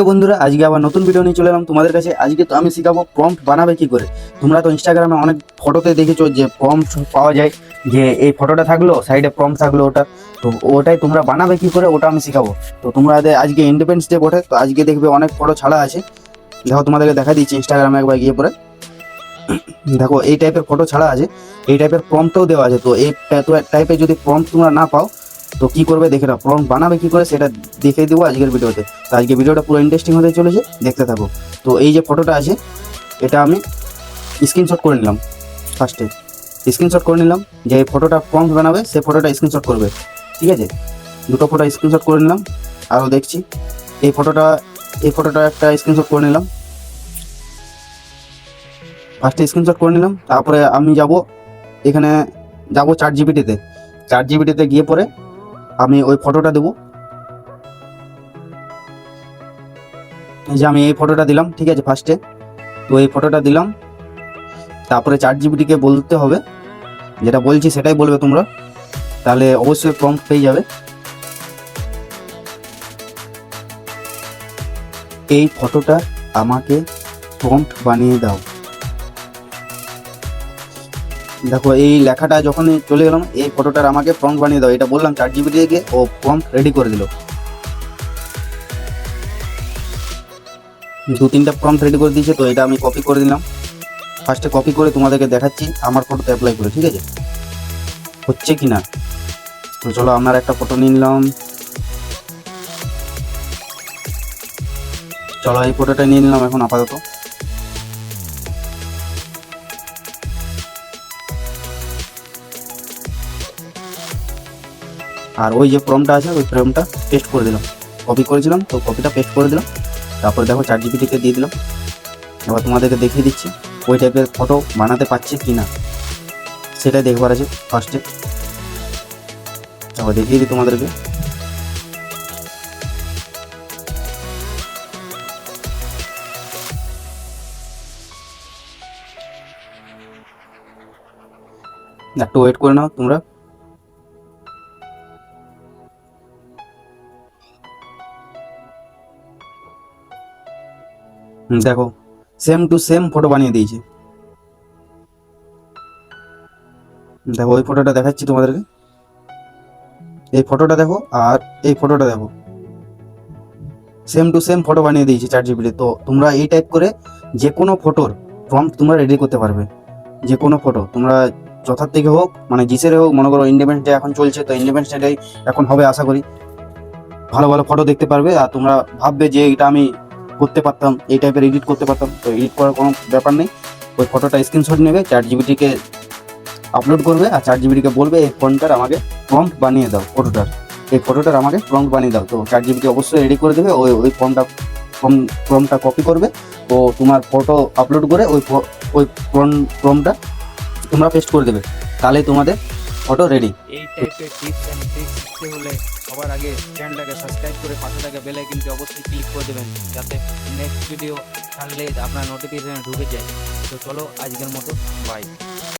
তো বন্ধুরা, আজকে আবার নতুন ভিডিও নিয়ে চলে এলাম তোমাদের কাছে। আজকে তো আমি শিখাবো প্রম্পট বানাবে কি করে। তোমরা তো ইনস্টাগ্রামে অনেক ফটোতে দেখেছো যে প্রম্পট পাওয়া যায়, যে এই ফটোটা থাকলো সাইডে প্রম্পট থাকলো, ওটা তো ওটাই তোমরা বানাবে কি করে ওটা আমি শিখাবো। তো তোমরা আজকে ইন্ডিপেন্ডেন্স ডে বটে, তো আজকে দেখবে অনেক ফটো ছাড়া আছে। দেখো তোমাদেরকে দেখা দিচ্ছি, ইনস্টাগ্রামে একবার গিয়ে পরে দেখো এই টাইপের ফটো ছাড়া আছে, এই টাইপের প্রম্পটও দেওয়া আছে। তো এই টাইপের যদি প্রম্পট তোমরা না পাও তো কি করবে দেখে নাও, প্রম্পট বানাবে কি করে সেটা দেখে দেবো আজকের ভিডিওতে। তো আজকে ভিডিওটা পুরো ইন্টারেস্টিং হতে চলেছে, দেখতে থাকো। তো এই যে ফটোটা আছে এটা আমি স্ক্রিনশট করে নিলাম। ফার্স্টে স্ক্রিনশট করে নিলাম, যে এই ফটোটা প্রম্পট বানাবে সে ফটোটা স্ক্রিনশট করবে, ঠিক আছে। দুটো ফটো স্ক্রিনশট করে নিলাম। আরও দেখছি এই ফটোটা একটা স্ক্রিনশট করে নিলাম। ফার্স্টে স্ক্রিনশট করে নিলাম, তারপরে আমি এখানে যাব চ্যাট জিপিটিতে গিয়ে পরে আমি ওই ফটোটা দেবো। এই যে আমি এই ফটোটা দিলাম, ঠিক আছে। ফার্স্টে তো এই ফটোটা দিলাম, তারপরে চ্যাট জিপিটিকে বলতে হবে, যেটা বলছি সেটাই বলবে তোমরা, তাহলে অবশ্যই প্রম্পট পেয়ে যাবে। এই ফটোটা আমাকে প্রম্পট বানিয়ে দাও। দেখো এই লেখাটা যখনই চলে গেলাম, এই ফটোটার আমাকে প্রম্পট বানিয়ে দাও এটা বললাম চ্যাট জিপিটিকে, ও প্রম্পট রেডি করে দিল। 2-3টা প্রম্পট রেডি করে দিয়েছে, তো এটা আমি কপি করে দিলাম। ফার্স্টে কপি করে তোমাদেরকে দেখাচ্ছি আমার ফটোতে অ্যাপ্লাই করে, ঠিক আছে, হচ্ছে কি না। তো চলো আপনার একটা ফটো নিয়ে নিলাম। চলো এই ফটোটা নিয়ে নিলাম এখন আপাতত। আর ওই যে ফর্মটা আছে ওই ফর্মটা পেস্ট করে দিলাম, কপি করেছিলাম তো কপিটা পেস্ট করে দিলাম। তারপর দেখো চ্যাট জিপিটিকে দিয়ে দিলাম। এবার তোমাদেরকে দেখিয়ে দিচ্ছি ওই টাইপের ফটো বানাতে পারছে কি না, সেটাই দেখবার আছে ফার্স্টে। তারপর দেখিয়ে দিই তোমাদেরকে। একটু ওয়েট করে নাও তোমরা। দেখো সেম টু সেম ফটো বানিয়ে দিয়েছে। দেখো ওই ফটোটা দেখাচ্ছি তোমাদেরকে, এই ফটোটা দেখো আর এই ফটোটা দেখো, সেম টু সেম ফটো বানিয়ে দিয়েছে চ্যাট জিপিটি। তো তোমরা এই টাইপ করে যে কোনো ফটোর প্রম্পট তোমরা রেডি করতে পারবে। যে কোনো ফটো তোমরা যথার থেকে হোক, মানে জিসের হোক, মনে করো ইন্ডিপেন্ডেন্স ডে এখন চলছে, তো ইন্ডিপেন্ডেন্স ডে এখন হবে আশা করি, ভালো ভালো ফটো দেখতে পারবে। আর তোমরা ভাববে যে এটা আমি করতে পারতাম, এই টাইপের এডিট করতে পারতাম, তো এডিট করার কোনো ব্যাপার নেই। ওই ফটোটা স্ক্রিনশট নেবে, চ্যাট জিপিটিকে আপলোড করবে, আর চ্যাট জিপিটিকে বলবে এই ফোনটার আমাকে প্রম্পট বানিয়ে দাও, এই ফটোটার আমাকে প্রম্পট বানিয়ে দাও। তো চ্যাট জিপিটি অবশ্যই রেডি করে দেবে। ওই প্রম্পটটা কপি করবে, ও তোমার ফটো আপলোড করে ওই প্রম্পটটা তোমরা পেস্ট করে দেবে, তাহলে তোমাদের ফটো রেডি। এই টাইপের টিপস অ্যান্ড ট্রিক্স শিখতে হলে সবার আগে চ্যানেলটাকে সাবস্ক্রাইব করে পাশে থাকা বেল আইকনটি অবশ্যই ক্লিক করে দেবেন, যাতে নেক্সট ভিডিও ছাড়লে আপনার নোটিফিকেশনে ঢুকে যায়। তো চলো আজকের মতো বাই।